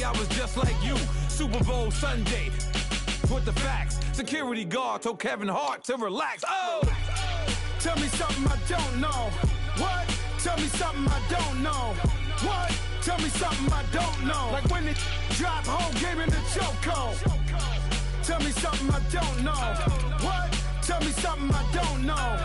I was just like you. Super Bowl Sunday. With the facts. Security guard told Kevin Hart to relax. Oh! Tell me something I don't know. What? Tell me something I don't know. What? Tell me something I don't know. Like when it drop whole game in the chokehold. Tell me something I don't know. What? Tell me something I don't know.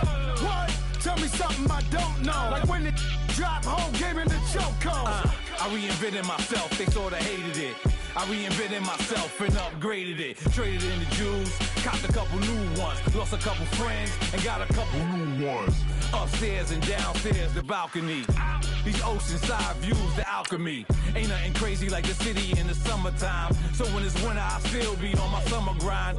What? Tell me something I don't know. Like when it drop whole game in the chokehold. I reinvented myself, they sorta hated it. I reinvented myself and upgraded it. Traded in the Jews, copped a couple new ones. Lost a couple friends and got a couple new ones. Upstairs and downstairs, the balcony. These oceanside views, the alchemy. Ain't nothing crazy like the city in the summertime. So when it's winter, I still be on my summer grind.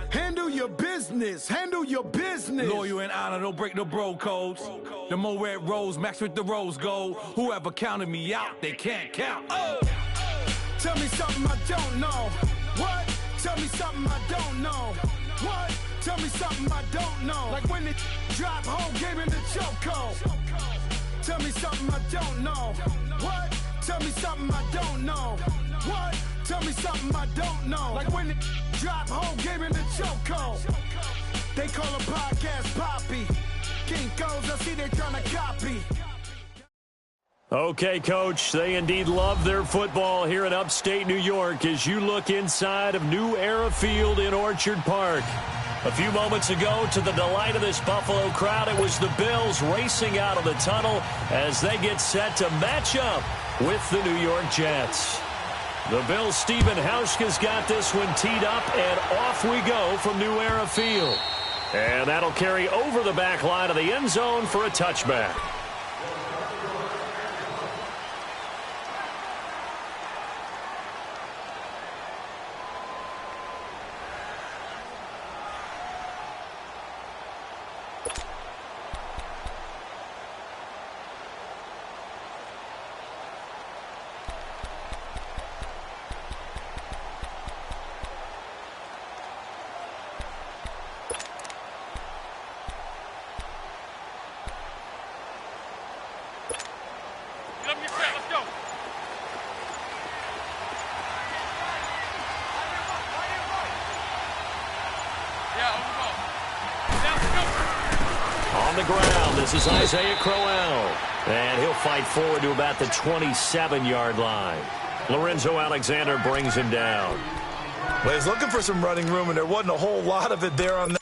Handle your business, handle your business. Loyal and honor, don't break the bro codes. The more red rose, max with the rose gold. Whoever counted me out, they can't count. Oh! Tell me something I don't know. What? Tell me something I don't know. What? Tell me something I don't know. Like when it drop whole game in the chokehold. Tell me something I don't know. What? Tell me something I don't know. What? Tell me something I don't know. Like when it drop whole game in the chokehold. They call a podcast Poppy. King goes, I see they trying to copy. Okay, Coach, they indeed love their football here in upstate New York as you look inside of New Era Field in Orchard Park. A few moments ago, to the delight of this Buffalo crowd, it was the Bills racing out of the tunnel as they get set to match up with the New York Jets. The Bills' Stephen Hauschka's got this one teed up, and off we go from New Era Field. And that'll carry over the back line of the end zone for a touchback. On the ground, this is Isaiah Crowell. And he'll fight forward to about the 27-yard line. Lorenzo Alexander brings him down. Well, he's looking for some running room, and there wasn't a whole lot of it there on that.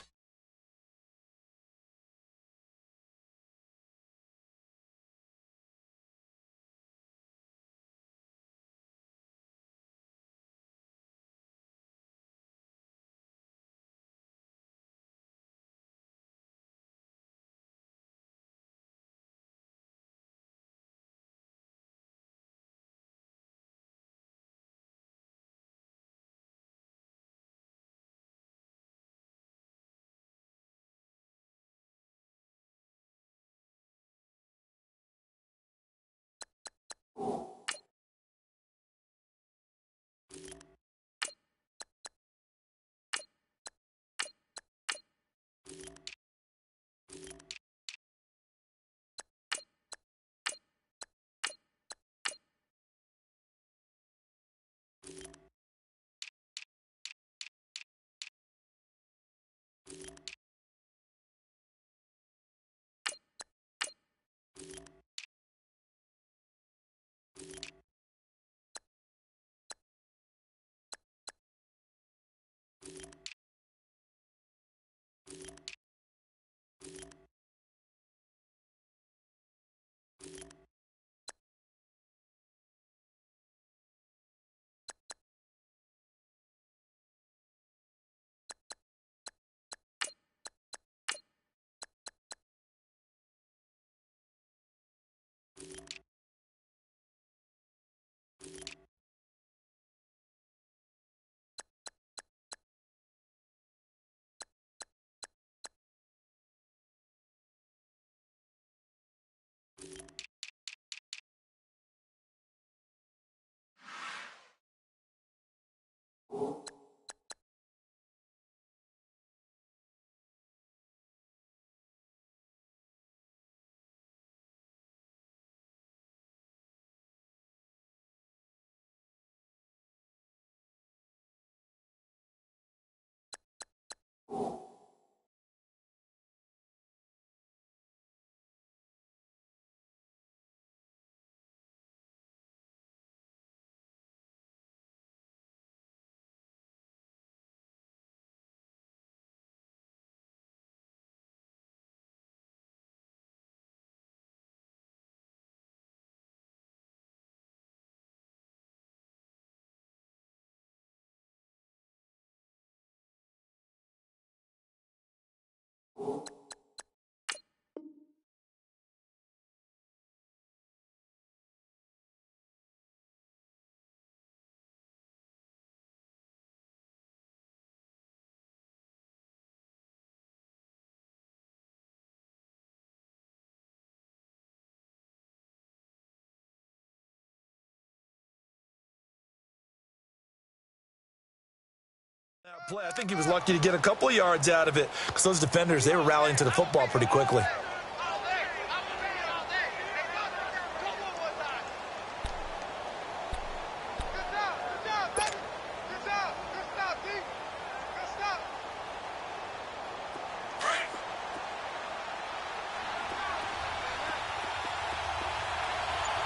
Play. I think he was lucky to get a couple of yards out of it because those defenders, they were rallying to the football pretty quickly.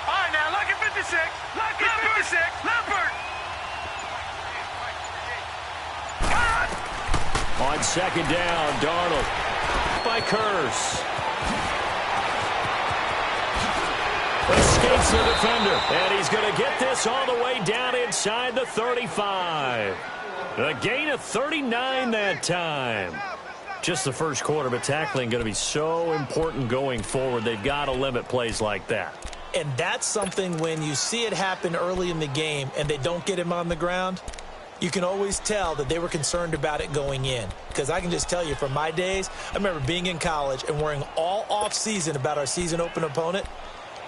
All right, now, lucky 56. Lucky 56. Leopard. On second down, Darnold by Curse. Escapes the defender, and he's going to get this all the way down inside the 35. A gain of 39 that time. Just the first quarter, but tackling going to be so important going forward. They've got to limit plays like that. And that's something when you see it happen early in the game and they don't get him on the ground, you can always tell that they were concerned about it going in. Because I can just tell you from my days, I remember being in college and worrying all off-season about our season open opponent,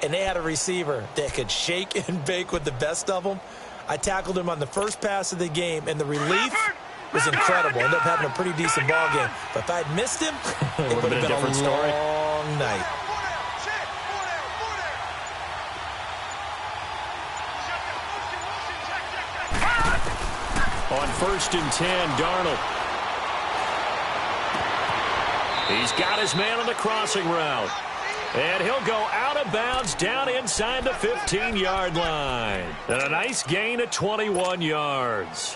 and they had a receiver that could shake and bake with the best of them. I tackled him on the first pass of the game, and the relief was incredible. Ended up having a pretty decent ball game. But if I had missed him, it would have been a different long night. On 1st and 10, Darnold. He's got his man on the crossing route. And he'll go out of bounds down inside the 15-yard line. And a nice gain of 21 yards.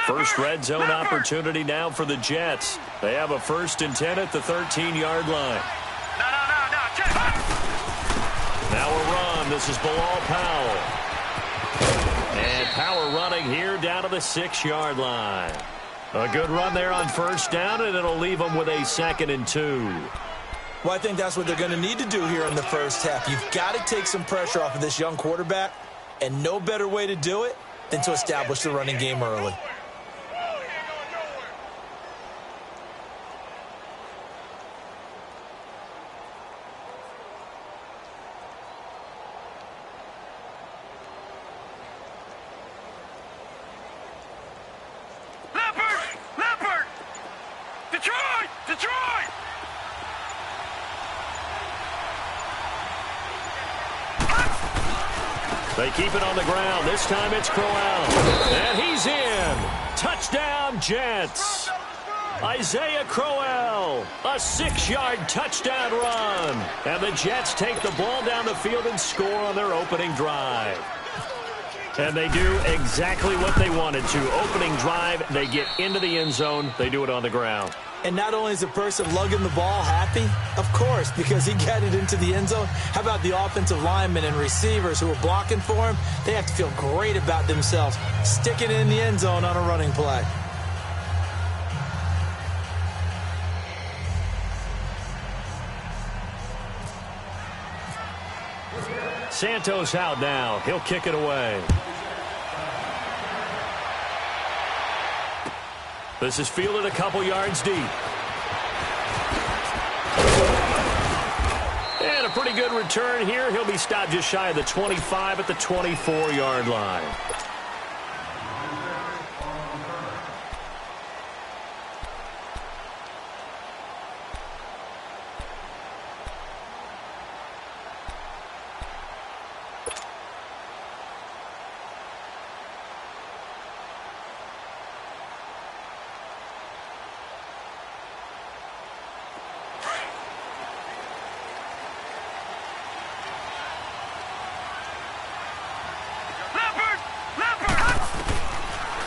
First red zone opportunity now for the Jets. They have a 1st and 10 at the 13-yard line. Now a run. This is Bilal Powell. And Powell running here down to the 6-yard line. A good run there on 1st down, and it'll leave them with a 2nd and 2. Well, I think that's what they're going to need to do here in the first half. You've got to take some pressure off of this young quarterback, and no better way to do it than to establish the running game early. They keep it on the ground. This time it's Crowell. And he's in. Touchdown, Jets. Isaiah Crowell. A 6-yard touchdown run. And the Jets take the ball down the field and score on their opening drive. And they do exactly what they wanted to. Opening drive, they get into the end zone. They do it on the ground. And not only is the person lugging the ball happy, of course, because he got it into the end zone. How about the offensive linemen and receivers who are blocking for him? They have to feel great about themselves, sticking it in the end zone on a running play. Santos out now. He'll kick it away. This is fielded a couple yards deep. And a pretty good return here. He'll be stopped just shy of the 25 at the 24-yard line.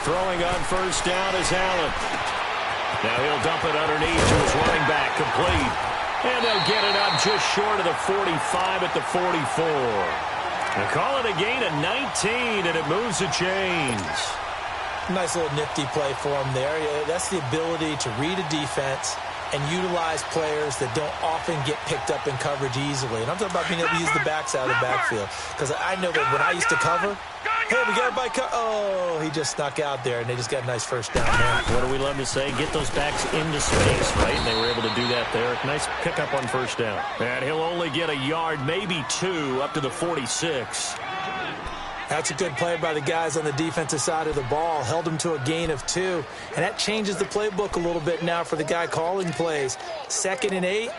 Throwing on first down is Allen. Now he'll dump it underneath to his running back, complete. And they'll get it up just short of the 45 at the 44. They call it a gain of 19, and it moves the chains. Nice little nifty play for him there. That's the ability to read a defense and utilize players that don't often get picked up in coverage easily. And I'm talking about being able to use the backside of the backfield. Because I know that when I used to cover, hey, we got everybody oh, he just snuck out there, and they just got a nice first down there. What do we love to say? Get those backs into space, right? And they were able to do that there. Nice pickup on first down. And he'll only get a yard, maybe two, up to the 46. That's a good play by the guys on the defensive side of the ball. Held him to a gain of 2. And that changes the playbook a little bit now for the guy calling plays. 2nd and 8.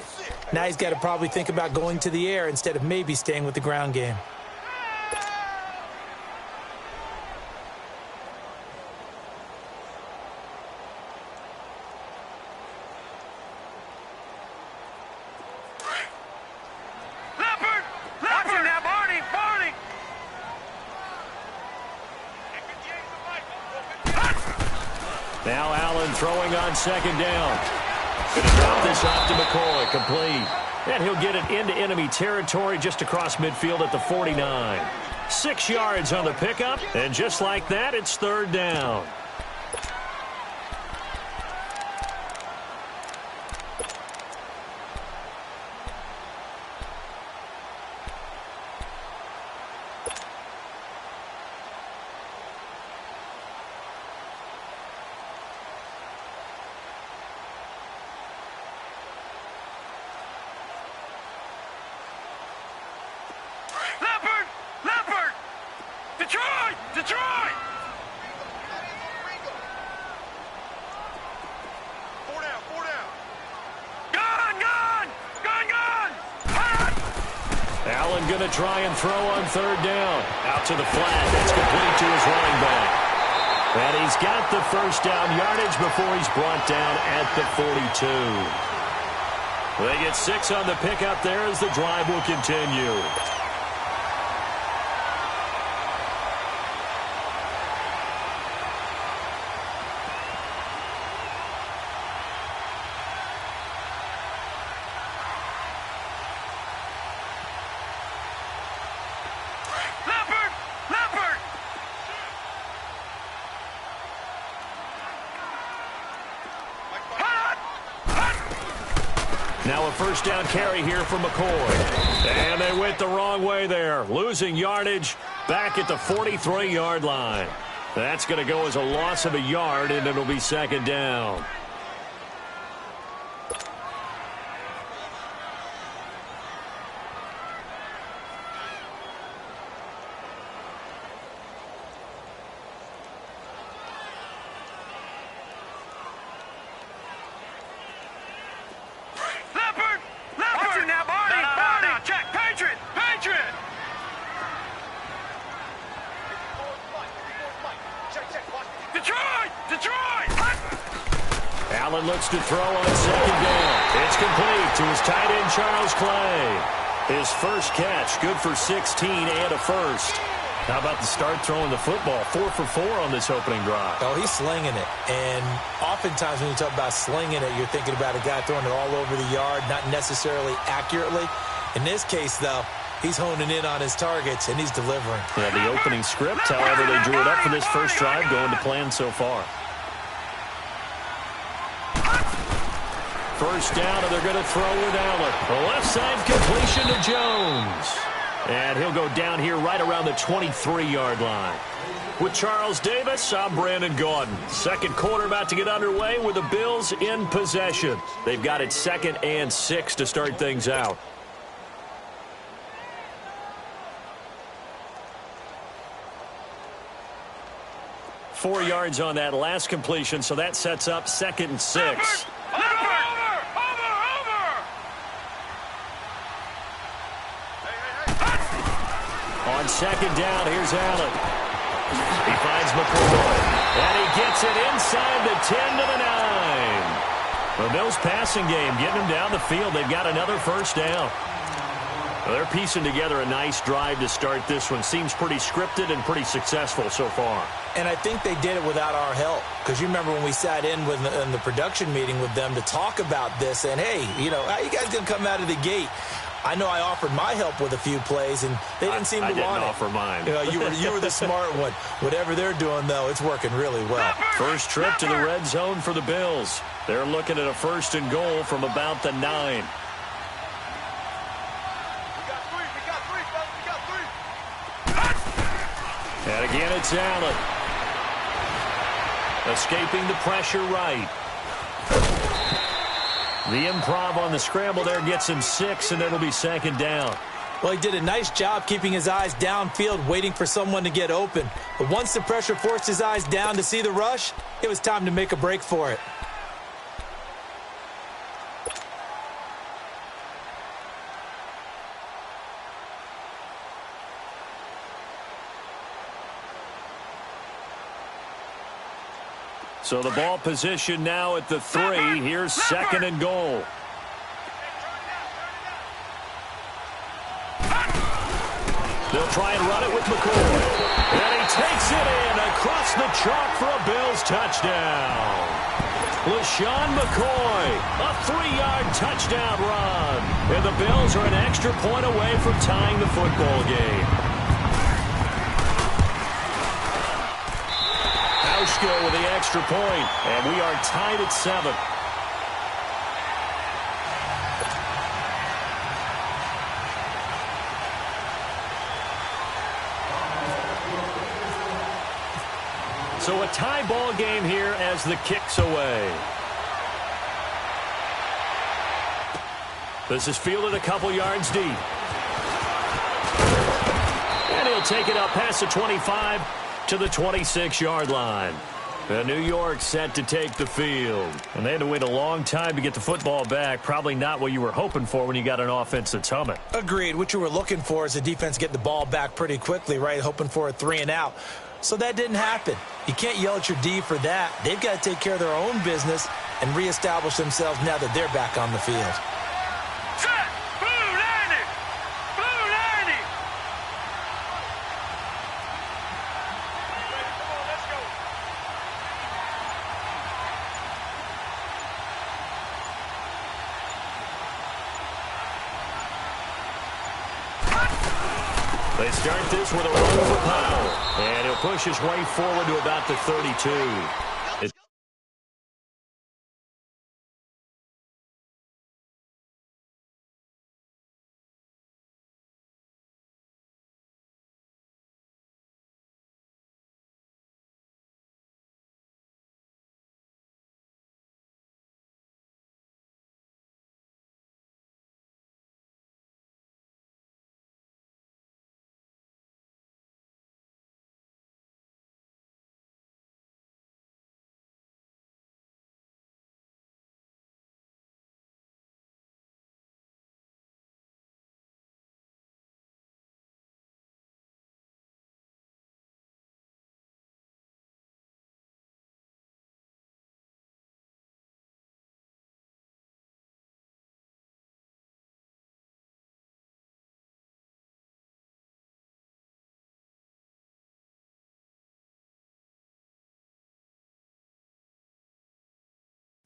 Now he's got to probably think about going to the air instead of maybe staying with the ground game. Now Allen throwing on 2nd down. Going to drop this off to McCoy, complete. And he'll get it into enemy territory just across midfield at the 49. 6 yards on the pickup, and just like that, it's 3rd down. Detroit! Four down. Gun! Allen going to try and throw on 3rd down. Out to the flat. That's complete to his running back. And he's got the first down yardage before he's brought down at the 42. They get 6 on the pickup there as the drive will continue. Now a first down carry here for McCoy. And they went the wrong way there. Losing yardage back at the 43-yard line. That's going to go as a loss of a yard, and it'll be 2nd down. Allen looks to throw on 2nd down. It's complete to his tight end, Charles Clay. His first catch, good for 16 and a first. How about the start throwing the football? 4 for 4 on this opening drive. Oh, he's slinging it. And oftentimes when you talk about slinging it, you're thinking about a guy throwing it all over the yard, not necessarily accurately. In this case, though, he's honing in on his targets, and he's delivering. Yeah, the opening script, however, they drew it up for this first drive, going to plan so far. First down, and they're going to throw with Allen. The left side completion to Jones. And he'll go down here right around the 23-yard line. With Charles Davis, I'm Brandon Gaudin. Second quarter about to get underway with the Bills in possession. They've got it 2nd and 6 to start things out. Four yards on that last completion, so that sets up 2nd and 6. On 2nd down, here's Allen. He finds McCoy, and he gets it inside the 10 to the 9. The Bills passing game getting them down the field. They've got another first down. Well, they're piecing together a nice drive to start this one. Seems pretty scripted and pretty successful so far. And I think they did it without our help. Because you remember when we sat in the production meeting with them to talk about this, and, hey, you know, how you guys going to come out of the gate? I know I offered my help with a few plays, and they didn't seem to want it. I didn't offer mine. You know, you were the smart one. Whatever they're doing, though, it's working really well. First trip to the red zone for the Bills. They're looking at a 1st and goal from about the 9. And again, it's Allen. Escaping the pressure right. The improv on the scramble there gets him 6, and it'll be 2nd down. Well, he did a nice job keeping his eyes downfield, waiting for someone to get open. But once the pressure forced his eyes down to see the rush, it was time to make a break for it. So the ball position now at the 3. Here's 2nd and goal. They'll try and run it with McCoy. And he takes it in across the chalk for a Bills touchdown. LaShawn McCoy, a 3-yard touchdown run. And the Bills are an extra point away from tying the football game. Hauschka with the extra point, and we are tied at 7. So a tie ball game here as the kick's away. This is fielded a couple yards deep. And he'll take it up past the 25 to the 26-yard line. New York set to take the field. And they had to wait a long time to get the football back. Probably not what you were hoping for when you got an offense that's humming. Agreed. What you were looking for is the defense getting the ball back pretty quickly, right? Hoping for a 3 and out. So that didn't happen. You can't yell at your D for that. They've got to take care of their own business and reestablish themselves now that they're back on the field. They start this with a run for Powell, and he'll push his way forward to about the 32.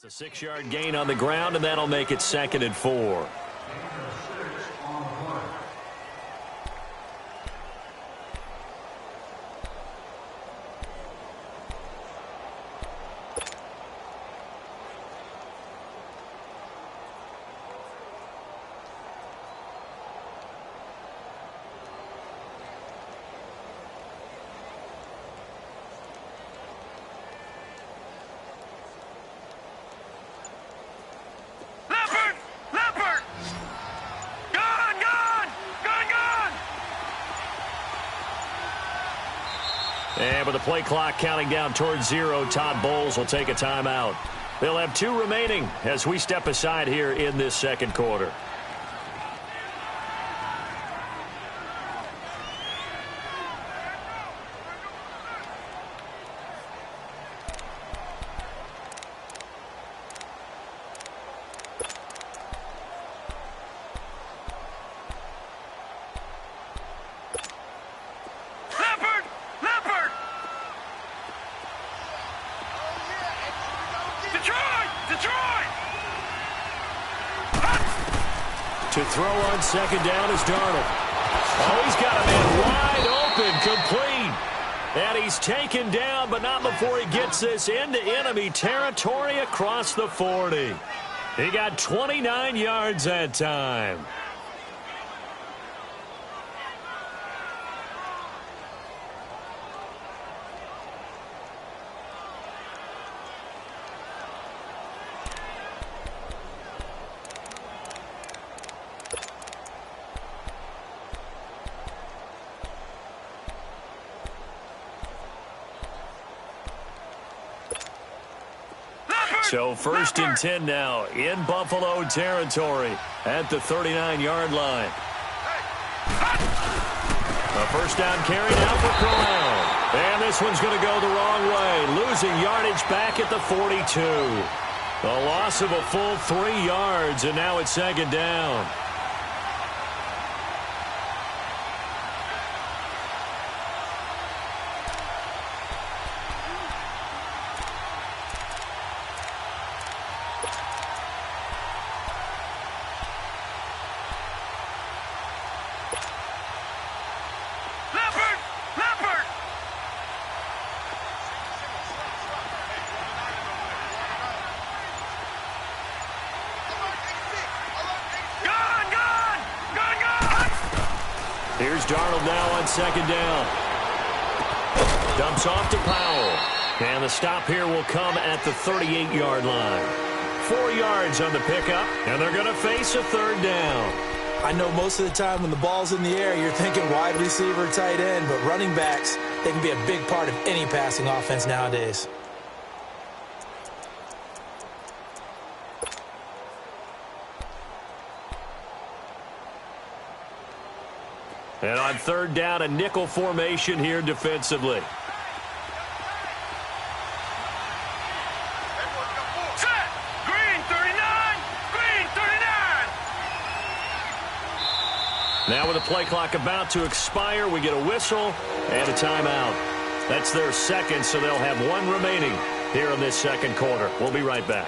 It's a 6-yard gain on the ground, and that'll make it 2nd and 4. And with the play clock counting down towards 0, Todd Bowles will take a timeout. They'll have 2 remaining as we step aside here in this 2nd quarter. throw on second down is Darnold. Oh, he's got a man wide open, complete. And he's taken down, but not before he gets this into enemy territory across the 40. He got 29 yards that time. So 1st and 10 now in Buffalo territory at the 39-yard line. A first down carry now for Corral. And this one's going to go the wrong way, losing yardage back at the 42. A loss of a full 3 yards, and now it's second down. Here's Darnold now on second down. Dumps off to Powell. And the stop here will come at the 38-yard line. 4 yards on the pickup, and they're going to face a third down. I know most of the time when the ball's in the air, you're thinking wide receiver, tight end, but running backs, they can be a big part of any passing offense nowadays. And on third down, a nickel formation here defensively. Set! Green 39! Green 39! Now with the play clock about to expire, we get a whistle and a timeout. That's their second, so they'll have one remaining here in this second quarter. We'll be right back.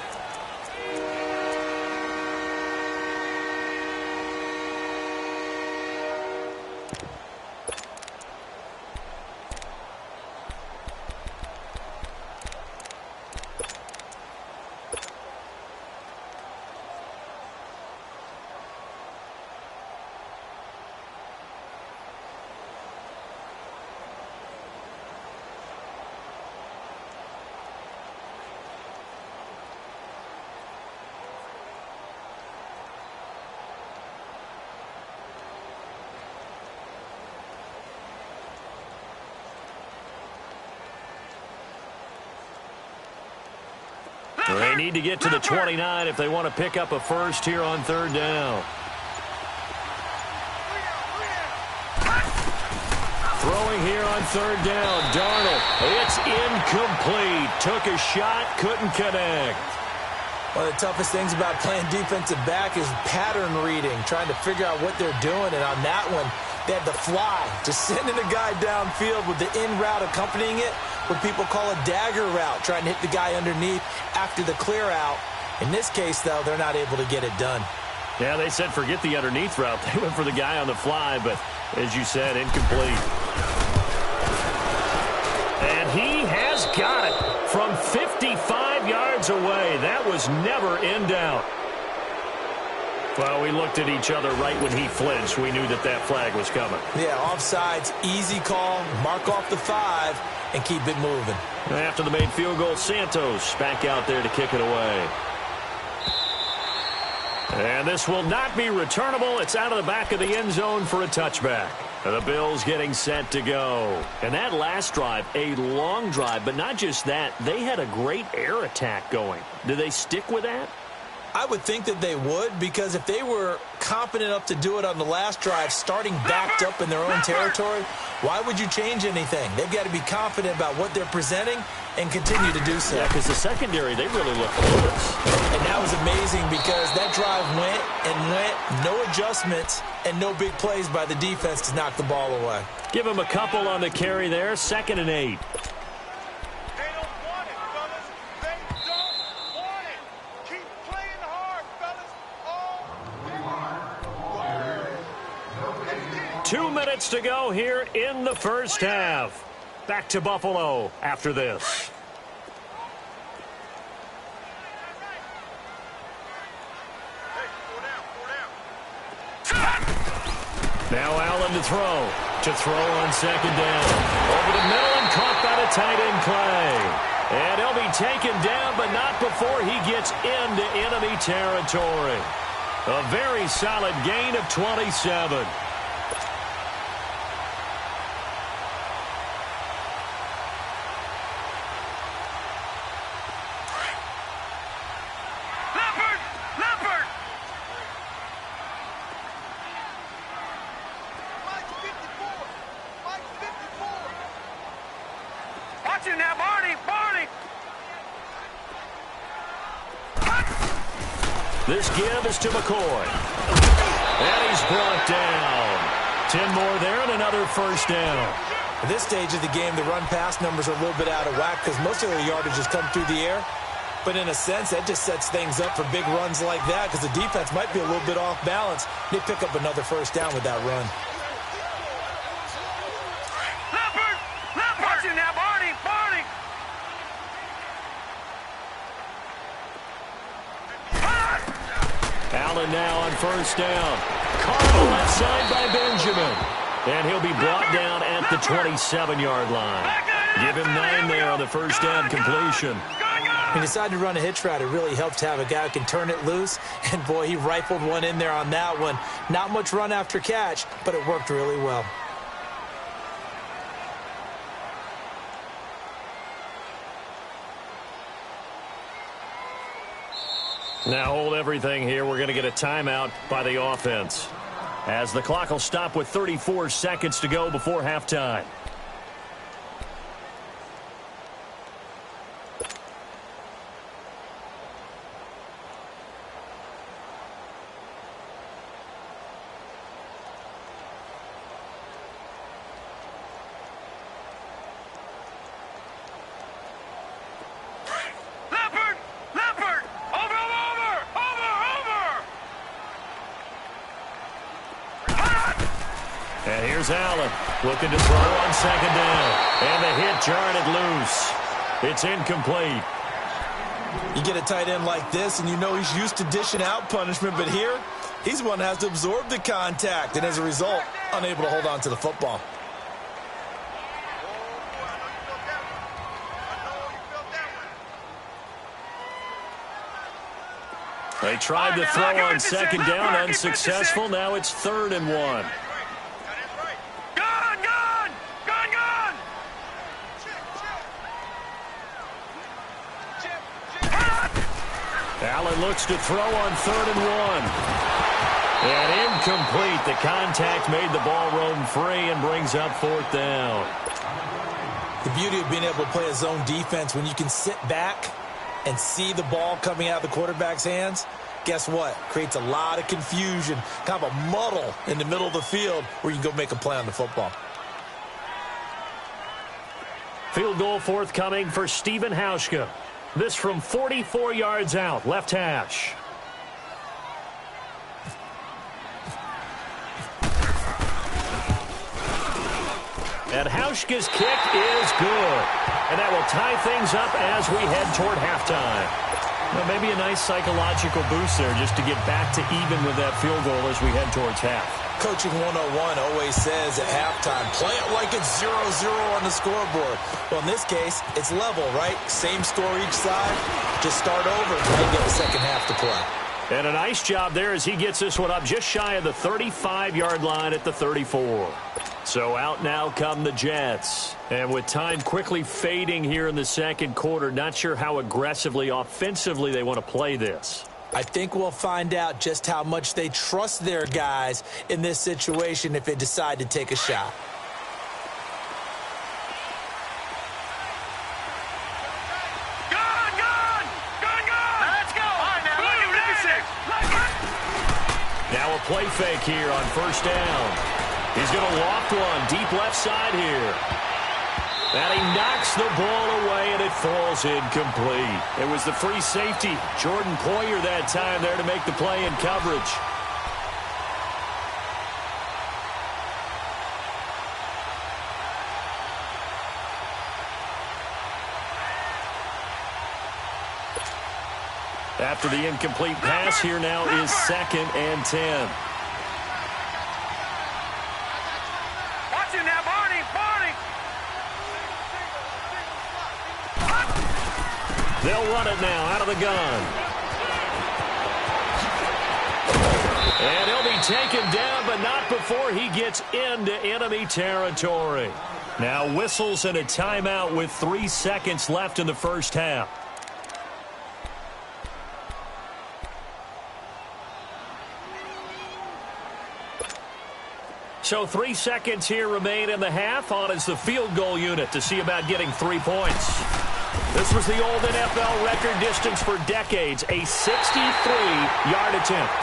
They need to get to the 29 if they want to pick up a first here on third down. Throwing here on third down, Darnold. It's incomplete. Took a shot, couldn't connect. One of the toughest things about playing defensive back is pattern reading, trying to figure out what they're doing. And on that one, they had the fly, just sending a guy downfield with the in route accompanying it, what people call a dagger route, trying to hit the guy underneath after the clear out. In this case, though, they're not able to get it done. Yeah, they said forget the underneath route. They went for the guy on the fly, but as you said, incomplete. And he has got it from 55 yards away. That was never in doubt. Well, we looked at each other right when he flinched. We knew that that flag was coming. Yeah, offsides, easy call, mark off the 5, and keep it moving. After the made field goal, Santos back out there to kick it away. And this will not be returnable. It's out of the back of the end zone for a touchback. The Bills getting set to go. And that last drive, a long drive, but not just that. They had a great air attack going. Do they stick with that? I would think that they would, because if they were competent enough to do it on the last drive, starting backed up in their own territory, why would you change anything? They've got to be confident about what they're presenting and continue to do so. Yeah, because the secondary, they really look clueless. And that was amazing because that drive went and went, no adjustments and no big plays by the defense to knock the ball away. Give them a couple on the carry there, 2nd and 8. minutes to go here in the first half. Back to Buffalo after this. Now Allen to throw. To throw on second down. Over the middle and caught by the tight end Clay. And he'll be taken down, but not before he gets into enemy territory. A very solid gain of 27. This give is to McCoy. And he's brought down. 10 more there and another first down. At this stage of the game, the run-pass numbers are a little bit out of whack because most of their yardage has come through the air. But in a sense, that just sets things up for big runs like that because the defense might be a little bit off balance. They pick up another first down with that run. Allen now on first down. Caught on the left side by Benjamin. And he'll be brought down at the 27-yard line. Give him 9 there on the first down completion. He decided to run a hitch route. It really helps to have a guy who can turn it loose. And, boy, he rifled one in there on that one. Not much run after catch, but it worked really well. Now hold everything here. We're going to get a timeout by the offense, as the clock will stop with 34 seconds to go before halftime. And here's Allen looking to throw on second down. And the hit jarred it loose. It's incomplete. You get a tight end like this, and you know he's used to dishing out punishment. But here, he's the one that has to absorb the contact. And as a result, unable to hold on to the football. They tried to throw on second down, unsuccessful. Now it's 3rd and 1. Allen looks to throw on 3rd and 1. And incomplete. The contact made the ball roam free and brings up 4th down. The beauty of being able to play a zone defense when you can sit back and see the ball coming out of the quarterback's hands, guess what? Creates a lot of confusion, kind of a muddle in the middle of the field where you can go make a play on the football. Field goal forthcoming for Stephen Hauschka. This from 44 yards out, left hash. And Hauschka's kick is good. And that will tie things up as we head toward halftime. Well, maybe a nice psychological boost there just to get back to even with that field goal as we head towards half. Coaching 101 always says at halftime, play it like it's 0-0 on the scoreboard. Well, in this case, it's level, right? Same score each side. Just start over and get the second half to play. And a nice job there as he gets this one up just shy of the 35-yard line at the 34. So out now come the Jets. And with time quickly fading here in the second quarter, not sure how aggressively, offensively they want to play this. I think we'll find out just how much they trust their guys in this situation if they decide to take a shot. Now a play fake here on first down. He's going to loft one deep left side here. And he knocks the ball away, and it falls incomplete. It was the free safety, Jordan Poyer, that time there to make the play in coverage. After the incomplete pass, here now is 2nd and 10. Watch it now, Barney! They'll run it now out of the gun. And he'll be taken down, but not before he gets into enemy territory. Now whistles and a timeout with 3 seconds left in the first half. So 3 seconds here remain in the half. On is the field goal unit to see about getting 3 points. This was the old NFL record distance for decades, a 63-yard attempt.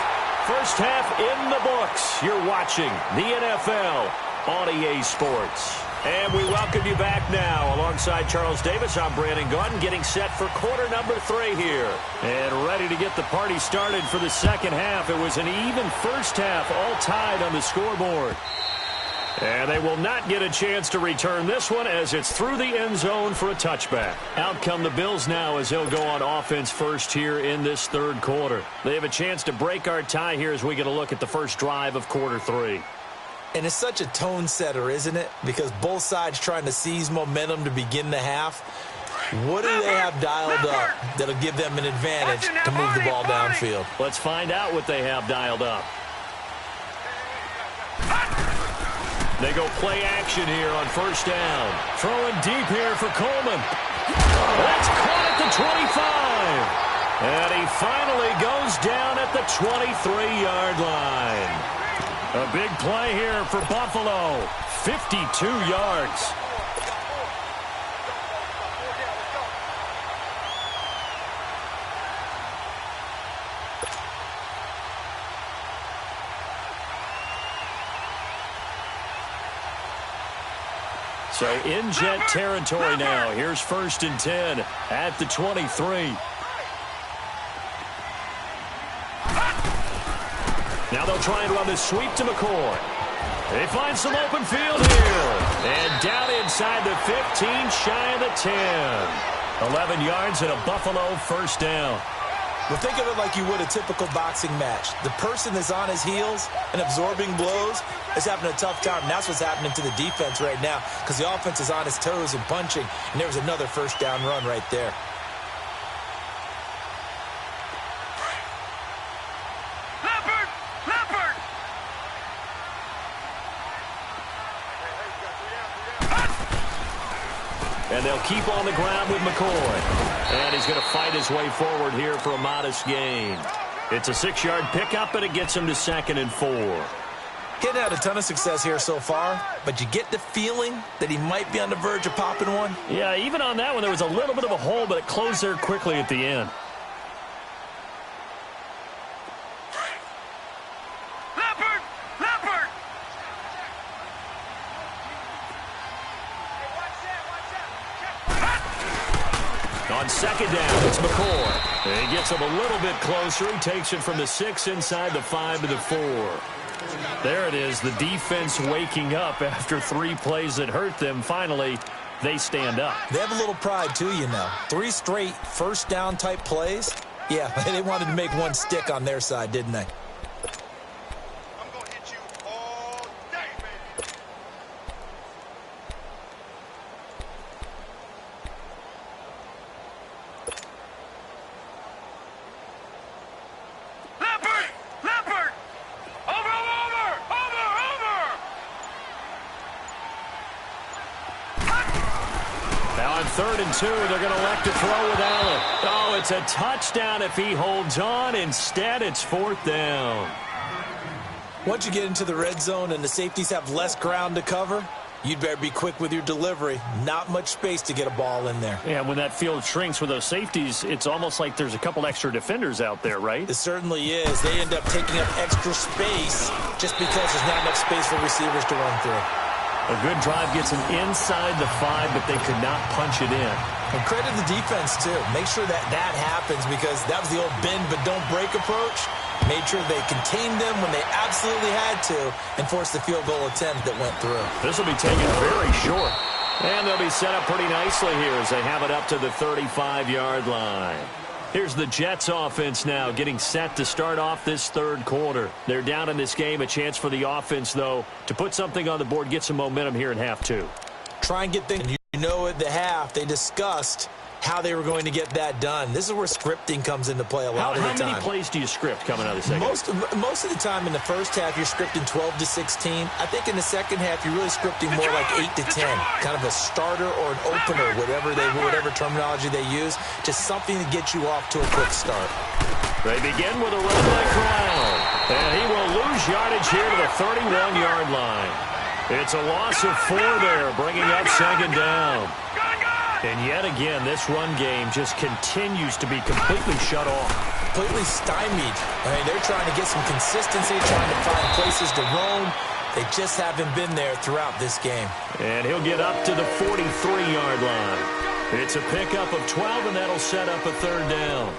First half in the books. You're watching the NFL on EA Sports. And we welcome you back now. Alongside Charles Davis, I'm Brandon Gaudin, getting set for quarter number 3 here. And ready to get the party started for the second half. It was an even first half, all tied on the scoreboard. And they will not get a chance to return this one as it's through the end zone for a touchback. Out come the Bills now as they'll go on offense first here in this third quarter. They have a chance to break our tie here as we get a look at the first drive of quarter 3. And it's such a tone setter, isn't it? Because both sides trying to seize momentum to begin the half. What do they have dialed up that'll give them an advantage to move the ball downfield? Let's find out what they have dialed up. They go play action here on first down. Throwing deep here for Coleman. That's caught at the 25. And he finally goes down at the 23-yard line. A big play here for Buffalo. 52 yards. So in jet territory now. Here's 1st and 10 at the 23. Now they'll try and run this sweep to McCoy. They find some open field here. And down inside the 15, shy of the 10. 11 yards and a Buffalo first down. Well, think of it like you would a typical boxing match. The person that's on his heels and absorbing blows is having a tough time. And that's what's happening to the defense right now because the offense is on his toes and punching. And there was another first down run right there. And they'll keep on the ground with McCoy. And he's going to fight his way forward here for a modest gain. It's a 6-yard pickup, and it gets him to 2nd and 4. He hadn't had a ton of success here so far, but you get the feeling that he might be on the verge of popping one. Yeah, even on that one, there was a little bit of a hole, but it closed there quickly at the end. On second down, it's McCoy. And he gets him a little bit closer. He takes it from the 6 inside the 5 to the 4. There it is, the defense waking up after 3 plays that hurt them. Finally, they stand up. They have a little pride, too, you know. 3 straight first down type plays. Yeah, they wanted to make one stick on their side, didn't they? Now on 3rd and 2, they're going to elect to throw with Allen. Oh, it's a touchdown if he holds on. Instead, it's 4th down. Once you get into the red zone and the safeties have less ground to cover, you'd better be quick with your delivery. Not much space to get a ball in there. Yeah, when that field shrinks with those safeties, it's almost like there's a couple extra defenders out there, right? It certainly is. They end up taking up extra space just because there's not enough space for receivers to run through. A good drive gets them inside the 5, but they could not punch it in. And credit the defense, too. Make sure that that happens because that was the old bend but don't break approach. Made sure they contained them when they absolutely had to and forced the field goal attempt that went through. This will be taken very short. And they'll be set up pretty nicely here as they have it up to the 35-yard line. Here's the Jets offense now getting set to start off this third quarter. They're down in this game. A chance for the offense, though, to put something on the board, get some momentum here in half two. Try and get things. You know, at the half, they discussed how they were going to get that done. This is where scripting comes into play a lot of the time. How many plays do you script coming out of the second? Most of the time in the first half, you're scripting 12 to 16. I think in the second half, you're really scripting more like 8 to 10. Kind of a starter or an opener, whatever terminology they use. Just something to get you off to a quick start. They begin with a run by Corral. And he will lose yardage here to the 31-yard line. It's a loss of 4 there, bringing up second down. And yet again, this run game just continues to be completely shut off. Completely stymied. I mean, they're trying to get some consistency, trying to find places to roam. They just haven't been there throughout this game. And he'll get up to the 43-yard line. It's a pickup of 12, and that'll set up a third down.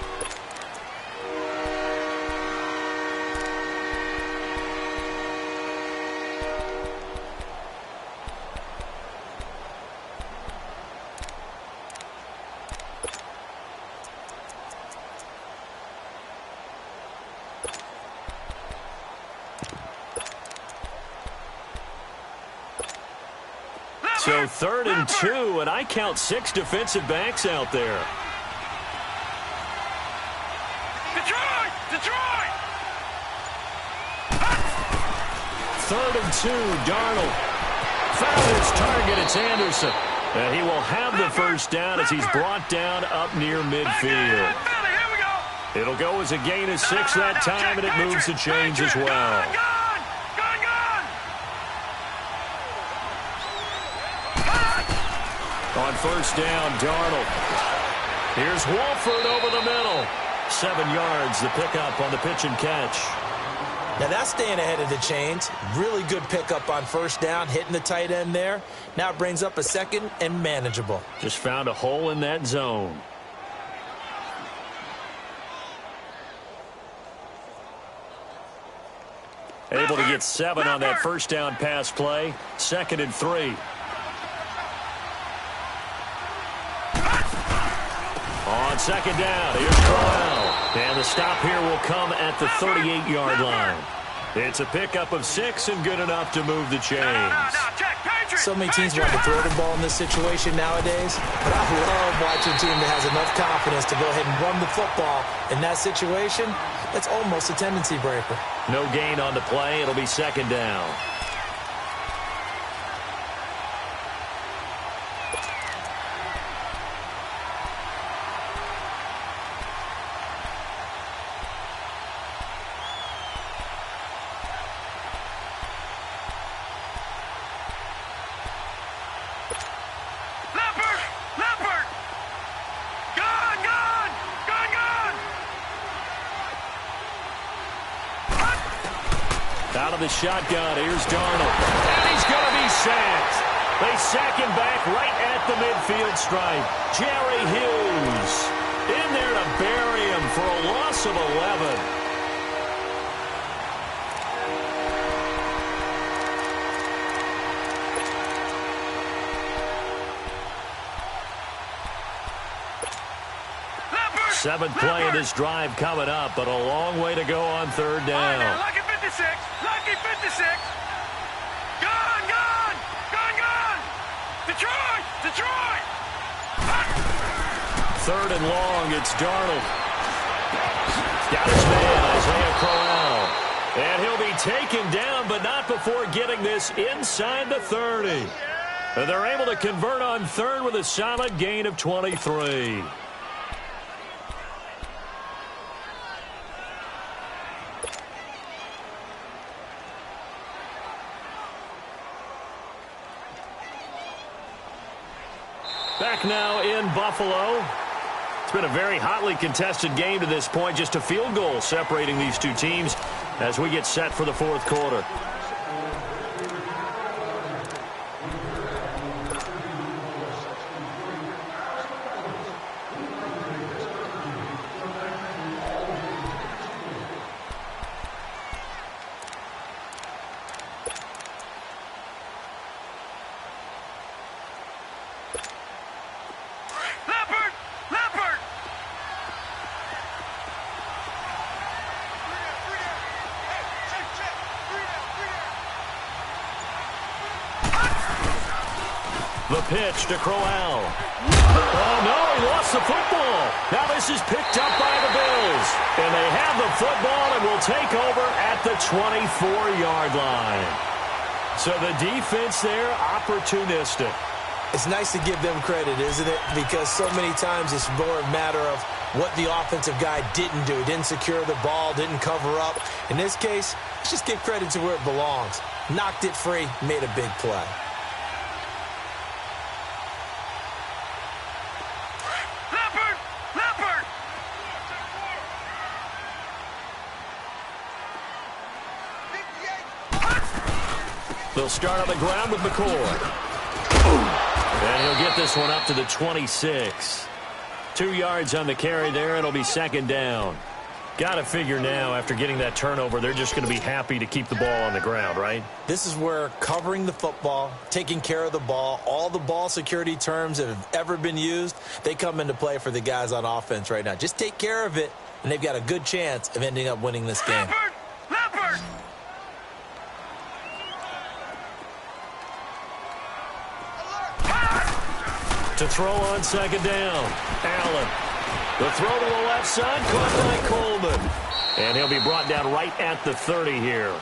So 3rd and 2, and I count 6 defensive backs out there. Detroit! 3rd and 2, Darnold. Found his target, it's Anderson. And he will have the first down as he's brought down up near midfield. It'll go as a gain of 6 that time, and it moves the chains as well. On first down, Darnold. Here's Wolford over the middle. 7 yards, the pickup on the pitch and catch. Now that's staying ahead of the chains. Really good pickup on first down, hitting the tight end there. Now it brings up a second and manageable. Just found a hole in that zone. Able to get 7 on that first down pass play. 2nd and 3. On second down, here's Corral. And the stop here will come at the 38-yard line. It's a pickup of 6 and good enough to move the chains. So many teams want to throw the ball in this situation nowadays, but I love watching a team that has enough confidence to go ahead and run the football. In that situation, that's almost a tendency breaker. No gain on the play. It'll be second down. Out of the shotgun, here's Darnold. And he's going to be sacked. They sack him back right at the midfield stripe. Jerry Hughes in there to bury him for a loss of 11. Seventh play of this drive coming up, but a long way to go on third down. Lucky 56. Lucky 56. Gone. Detroit. Third and long, it's Darnold. Got his man, Isaiah Corral. And he'll be taken down, but not before getting this inside the 30. And they're able to convert on third with a solid gain of 23. Back now in Buffalo. It's been a very hotly contested game to this point. Just a field goal separating these two teams as we get set for the fourth quarter. The pitch to Crowell. Oh, no, he lost the football. Now this is picked up by the Bills. And they have the football and will take over at the 24-yard line. So the defense there, opportunistic. It's nice to give them credit, isn't it? Because so many times it's more a matter of what the offensive guy didn't do. Didn't secure the ball, didn't cover up. In this case, let's just give credit to where it belongs. Knocked it free, made a big play. They'll start on the ground with McCoy. And he'll get this one up to the 26. 2 yards on the carry there. It'll be second down. Got to figure now, after getting that turnover, they're just going to be happy to keep the ball on the ground, right? This is where covering the football, taking care of the ball, all the ball security terms that have ever been used, they come into play for the guys on offense right now. Just take care of it, and they've got a good chance of ending up winning this game. To throw on second down, Allen. The throw to the left side, caught by Coleman. And he'll be brought down right at the 30 here.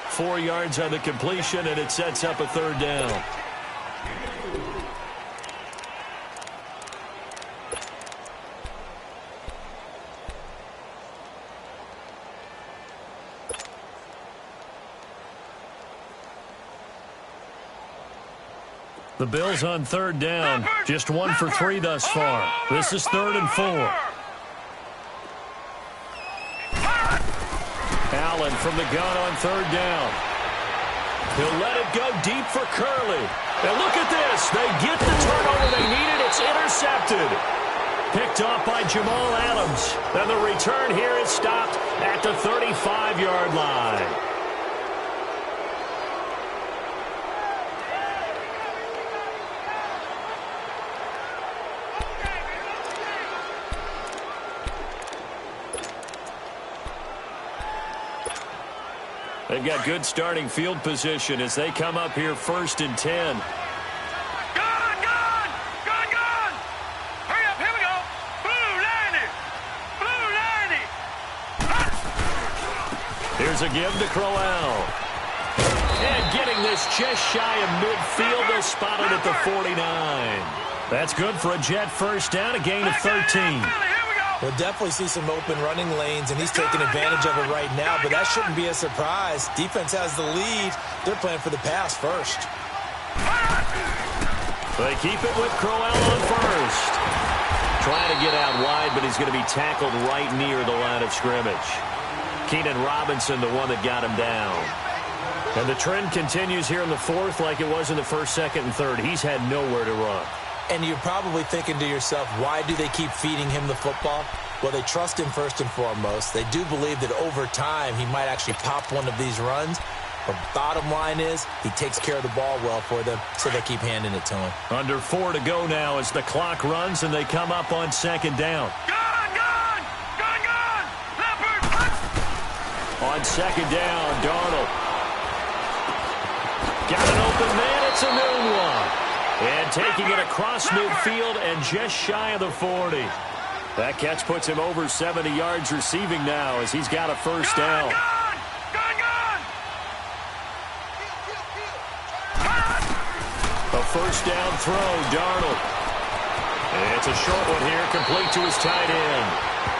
4 yards on the completion, and it sets up a third down. The Bills on third down. Just 1 for 3 thus far. This is 3rd and 4. Allen from the gun on third down. He'll let it go deep for Curley. And look at this. They get the turnover they needed. It's intercepted. Picked off by Jamal Adams. And the return here is stopped at the 35-yard line. They've got good starting field position as they come up here 1st and 10. Gone! Hurry up, here we go! Blue 90! Here's a give to Crowell. And getting this just shy of midfield, they'll spot it at the 49. That's good for a Jet first down, a gain of 13. We'll definitely see some open running lanes, and he's taking advantage of it right now, but that shouldn't be a surprise. Defense has the lead. They're playing for the pass first. They keep it with Crowell on first. Trying to get out wide, but he's going to be tackled right near the line of scrimmage. Keenan Robinson, the one that got him down. And the trend continues here in the 4th like it was in the 1st, 2nd, and 3rd. He's had nowhere to run. And you're probably thinking to yourself, why do they keep feeding him the football? Well, they trust him first and foremost. They do believe that over time he might actually pop one of these runs. But bottom line is he takes care of the ball well for them, so they keep handing it to him. Under 4 to go now as the clock runs and they come up on second down. Gone! Leopard! On second down, Darnold. Got an open man. It's a noon one. And taking it across midfield and just shy of the 40. That catch puts him over 70 yards receiving now as he's got a first down. A first down throw, Darnold. And it's a short one here, complete to his tight end.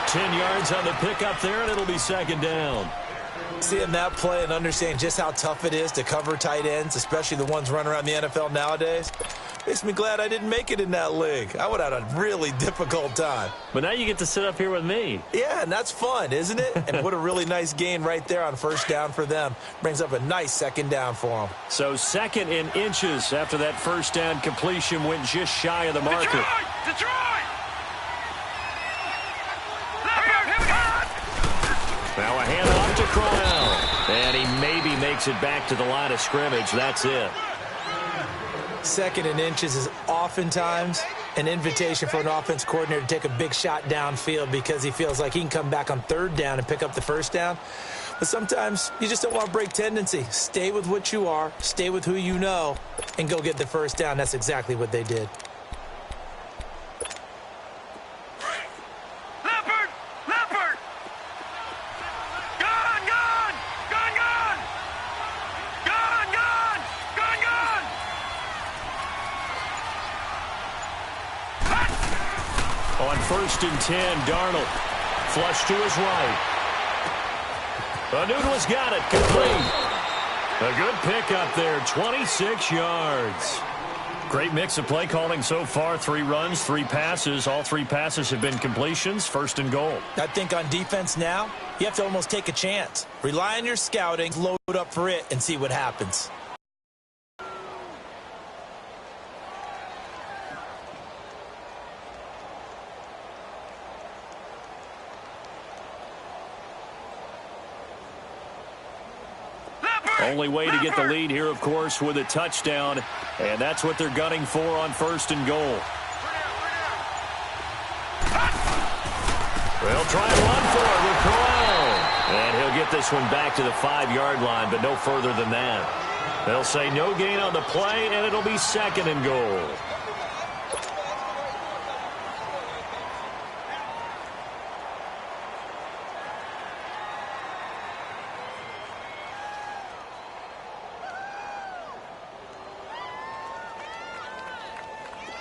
10 yards on the pickup there, and it'll be second down. Seeing that play and understanding just how tough it is to cover tight ends, especially the ones running around the NFL nowadays, makes me glad I didn't make it in that league. I would have had a really difficult time. But now you get to sit up here with me. Yeah, and that's fun, isn't it? And what a really nice gain right there on first down for them. Brings up a nice second down for them. So 2nd and inches after that first down completion went just shy of the marker. Detroit! Now a handoff to Crowell. And he maybe makes it back to the line of scrimmage. That's it. 2nd and inches is oftentimes an invitation for an offense coordinator to take a big shot downfield because he feels like he can come back on third down and pick up the first down. But sometimes you just don't want to break tendency. Stay with what you are, stay with who you know, and go get the first down. That's exactly what they did. On 1st and 10, Darnold. Flush to his right. Anuno's got it. Complete. A good pickup there. 26 yards. Great mix of play calling so far. 3 runs, 3 passes. All 3 passes have been completions. 1st and goal. I think on defense now, you have to almost take a chance. Rely on your scouting, load up for it, and see what happens. Only way to get the lead here, of course, with a touchdown. And that's what they're gunning for on 1st and goal. They'll try and run for it with Crowell. And he'll get this one back to the 5-yard line, but no further than that. They'll say no gain on the play, and it'll be 2nd and goal.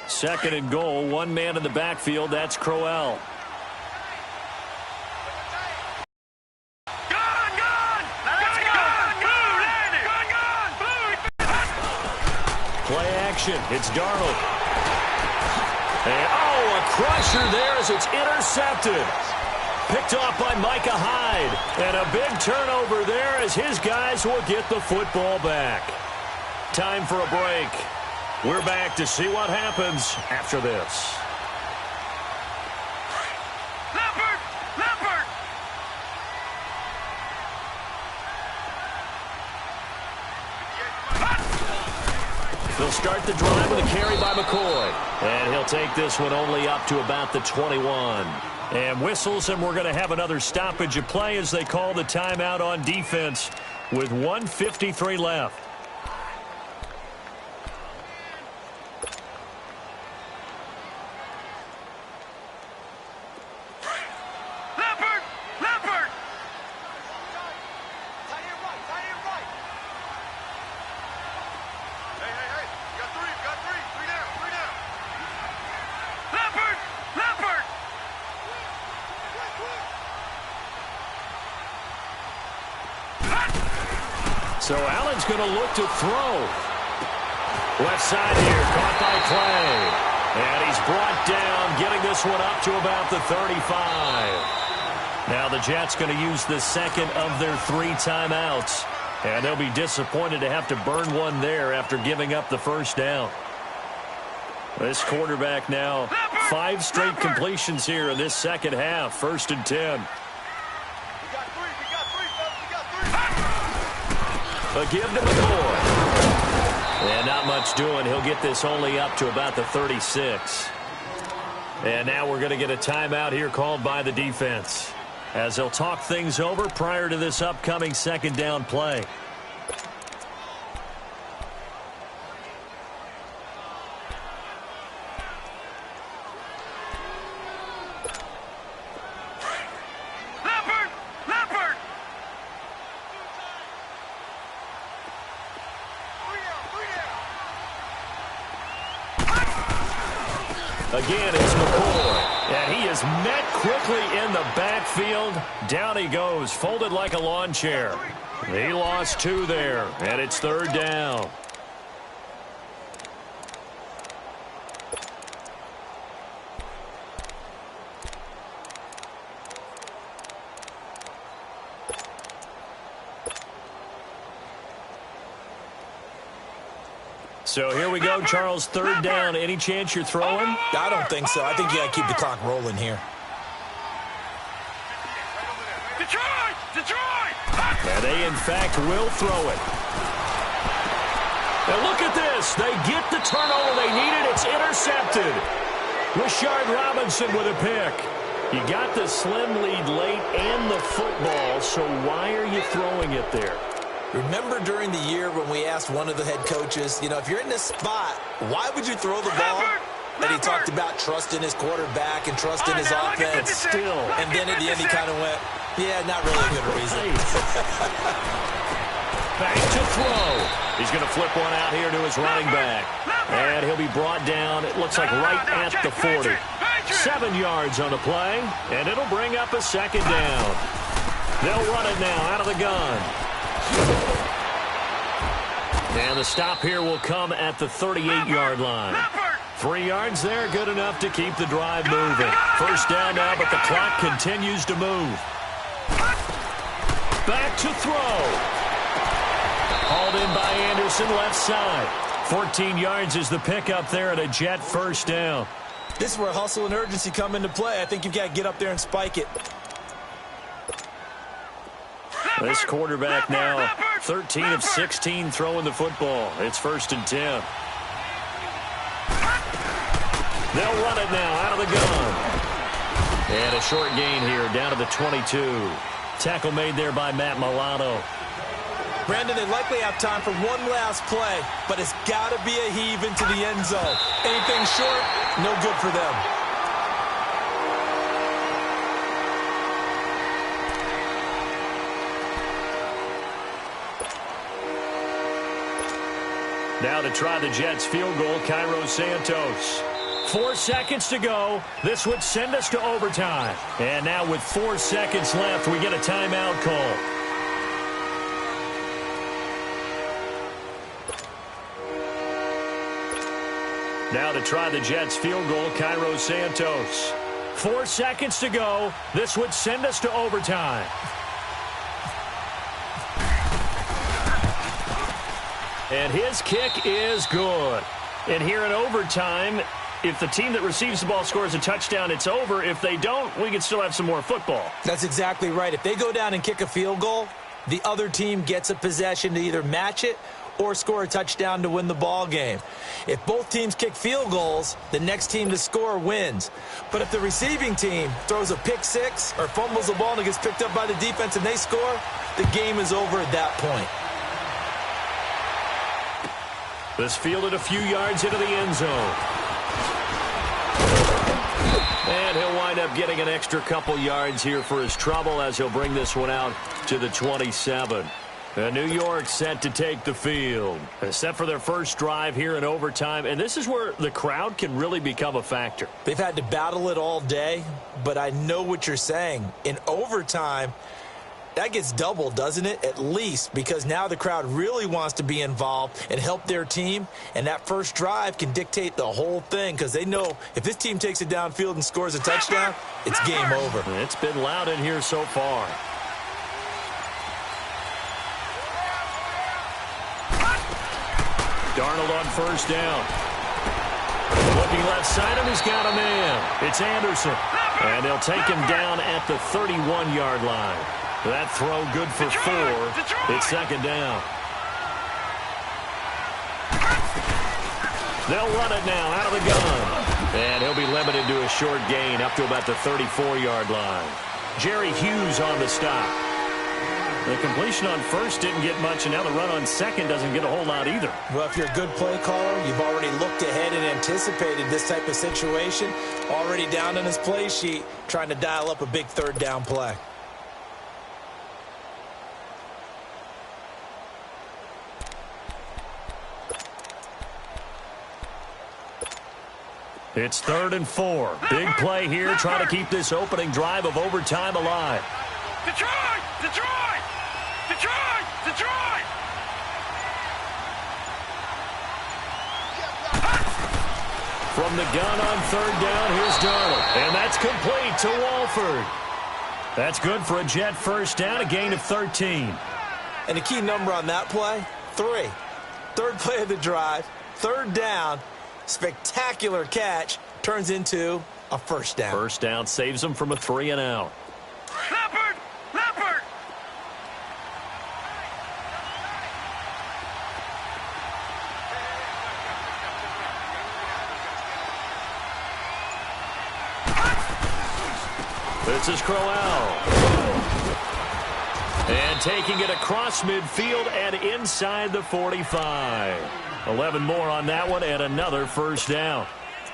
Second and goal, 1 man in the backfield. That's Crowell. Play action. It's Darnold. And, a crusher there as it's intercepted. Picked off by Micah Hyde. And a big turnover there as his guys will get the football back. Time for a break. We're back to see what happens after this. They'll start the drive with a carry by McCoy. And he'll take this one only up to about the 21. And whistles, and we're going to have another stoppage of play as they call the timeout on defense with 1:53 left. So Allen's going to look to throw. Left side here, caught by Clay. And he's brought down, getting this one up to about the 35. Now the Jets going to use the second of their 3 timeouts. And they'll be disappointed to have to burn one there after giving up the first down. This quarterback now, 5 straight completions here in this second half. 1st and 10. A give to McCoy. And not much doing. He'll get this only up to about the 36. And now we're going to get a timeout here called by the defense as they'll talk things over prior to this upcoming 2nd down play. Again, it's McCoy, and he is met quickly in the backfield. Down he goes, folded like a lawn chair. He lost 2 there, and it's 3rd down. So here we go, Charles, 3rd down. Any chance you're throwing? I don't think so. I think you got to keep the clock rolling here. Detroit! And they, in fact, will throw it. And look at this. They get the turnover they needed. It's intercepted. Rashard Robinson with a pick. You got the slim lead late and the football, so why are you throwing it there? Remember during the year when we asked one of the head coaches, if you're in this spot, why would you throw the ball? And he talked about trusting his quarterback and trusting his offense. Still. And then at the end he kind of went, yeah, not really a good reason. Back to throw. He's going to flip one out here to his running back. And he'll be brought down, it looks like right at the 40. 7 yards on the play, and it'll bring up a second down. They'll run it now out of the gun. And the stop here will come at the 38-yard line. 3 yards there, good enough to keep the drive moving. First down now, but the clock continues to move. Back to throw. Hauled in by Anderson, left side. 14 yards is the pickup there at a Jet first down. This is where hustle and urgency come into play. I think you've got to get up there and spike it. This quarterback now 13 of 16 throwing the football. It's 1st and 10. They'll run it now out of the gun. And a short gain here down to the 22. Tackle made there by Matt Milano. Brandon, they likely have time for one last play, but it's got to be a heave into the end zone. Anything short, no good for them. Now to try the Jets field goal, Cairo Santos. 4 seconds to go. This would send us to overtime. And now with 4 seconds left, we get a timeout call. Now to try the Jets field goal, Cairo Santos. 4 seconds to go. This would send us to overtime. And his kick is good. And here in overtime, if the team that receives the ball scores a touchdown, it's over. If they don't, we can still have some more football. That's exactly right. If they go down and kick a field goal, the other team gets a possession to either match it or score a touchdown to win the ball game. If both teams kick field goals, the next team to score wins. But if the receiving team throws a pick six or fumbles the ball and it gets picked up by the defense and they score, the game is over at that point. This fielded a few yards into the end zone. And he'll wind up getting an extra couple yards here for his trouble as he'll bring this one out to the 27. And New York set to take the field, set for their first drive here in overtime. And this is where the crowd can really become a factor. They've had to battle it all day, but I know what you're saying. In overtime, that gets doubled, doesn't it? At least, because now the crowd really wants to be involved and help their team. And that first drive can dictate the whole thing because they know if this team takes it downfield and scores a touchdown, it's game over. It's been loud in here so far. Darnold on first down. Looking left side, and he's got a man. It's Anderson. And they'll take him down at the 31-yard line. That throw good for 4. It's second down. They'll run it now out of the gun. And he'll be limited to a short gain up to about the 34-yard line. Jerry Hughes on the stop. The completion on first didn't get much, and now the run on second doesn't get a whole lot either. Well, if you're a good play caller, you've already looked ahead and anticipated this type of situation. Already down in his play sheet, trying to dial up a big third down play. It's 3rd and 4. Big play here, trying to keep this opening drive of overtime alive. Detroit! Detroit! Detroit! Detroit! From the gun on 3rd down, here's Darnold. And that's complete to Walford. That's good for a Jet first down, a gain of 13. And the key number on that play, 3. Third play of the drive, 3rd down, spectacular catch, turns into a first down. First down saves them from a 3 and out. Leopard! Leopard! This is Crowell. And taking it across midfield and inside the 45. 11 more on that one and another first down.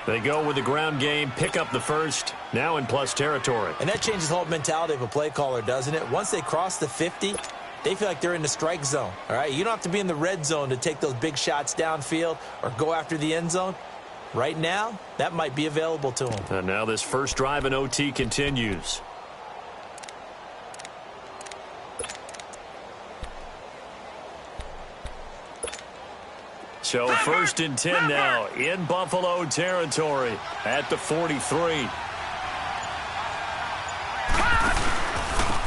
They go with the ground game, pick up the first, now in plus territory. And that changes the whole mentality of a play caller, doesn't it? Once they cross the 50, they feel like they're in the strike zone. All right, you don't have to be in the red zone to take those big shots downfield or go after the end zone. Right now, that might be available to them. And now this first drive in OT continues. So first and 10 now in Buffalo territory at the 43.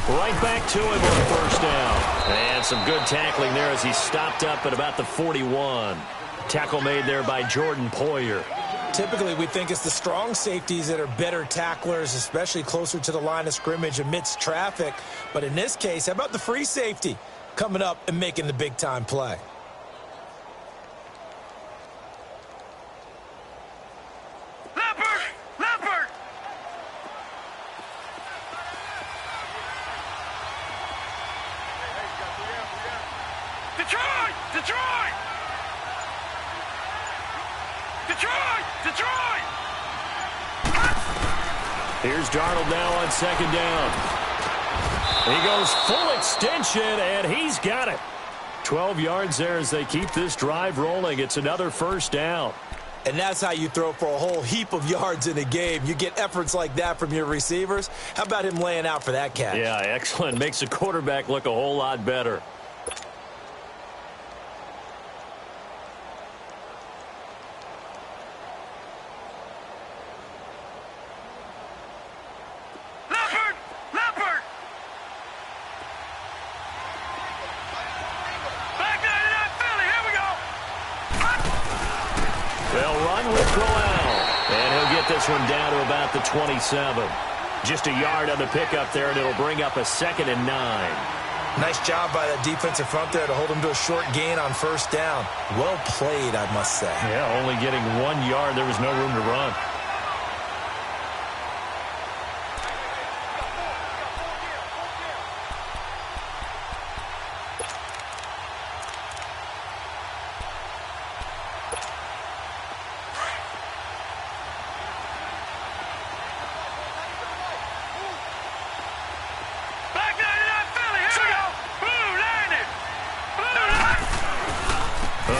Right back to him on first down. And some good tackling there as he stopped up at about the 41. Tackle made there by Jordan Poyer. Typically, we think it's the strong safeties that are better tacklers, especially closer to the line of scrimmage amidst traffic. But in this case, how about the free safety coming up and making the big-time play? Here's Darnold now on second down. He goes full extension, and he's got it. 12 yards there as they keep this drive rolling. It's another first down. And that's how you throw for a whole heap of yards in a game. You get efforts like that from your receivers. How about him laying out for that catch? Yeah, excellent. Makes the quarterback look a whole lot better. This one down to about the 27. Just a yard on the pickup there, and it'll bring up a 2nd and 9. Nice job by that defensive front there to hold him to a short gain on first down. Well played, I must say. Yeah, only getting 1 yard. There was no room to run.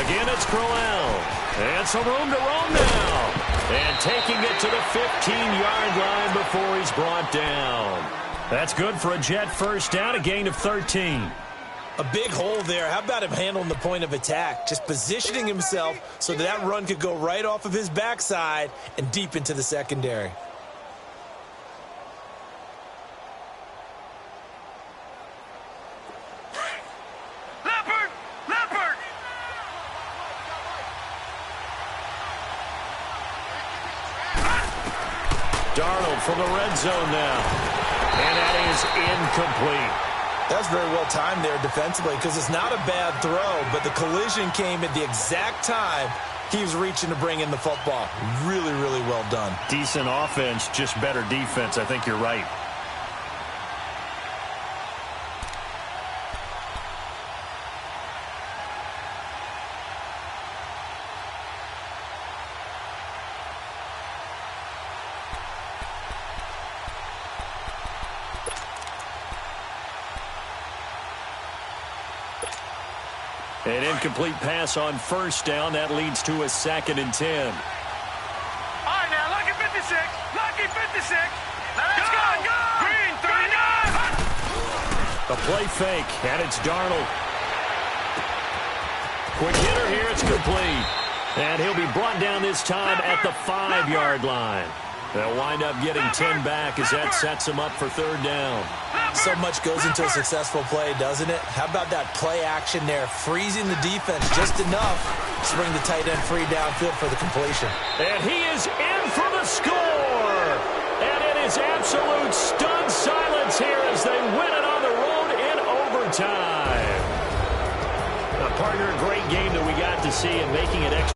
Again, it's Crowell. And some room to roam now. And taking it to the 15-yard line before he's brought down. That's good for a Jet first down, a gain of 13. A big hole there. How about him handling the point of attack? Just positioning himself so that run could go right off of his backside and deep into the secondary. Darnold from the red zone now. And that is incomplete. That's very well timed there defensively because it's not a bad throw, but the collision came at the exact time he was reaching to bring in the football. Really, really well done. Decent offense, just better defense. I think you're right. An incomplete pass on first down. That leads to a 2nd and 10. All right, now, lucky 56. Lucky 56. Let's go. Green, 39. A play fake, and it's Darnold. Quick hitter here. It's complete. And he'll be brought down this time at the 5-yard line. They'll wind up getting 10 back as that sets them up for third down. So much goes into a successful play, doesn't it? How about that play action there, freezing the defense just enough to bring the tight end free downfield for the completion. And he is in for the score. And it is absolute stunned silence here as they win it on the road in overtime. Now, partner, a great game that we got to see, and making it extra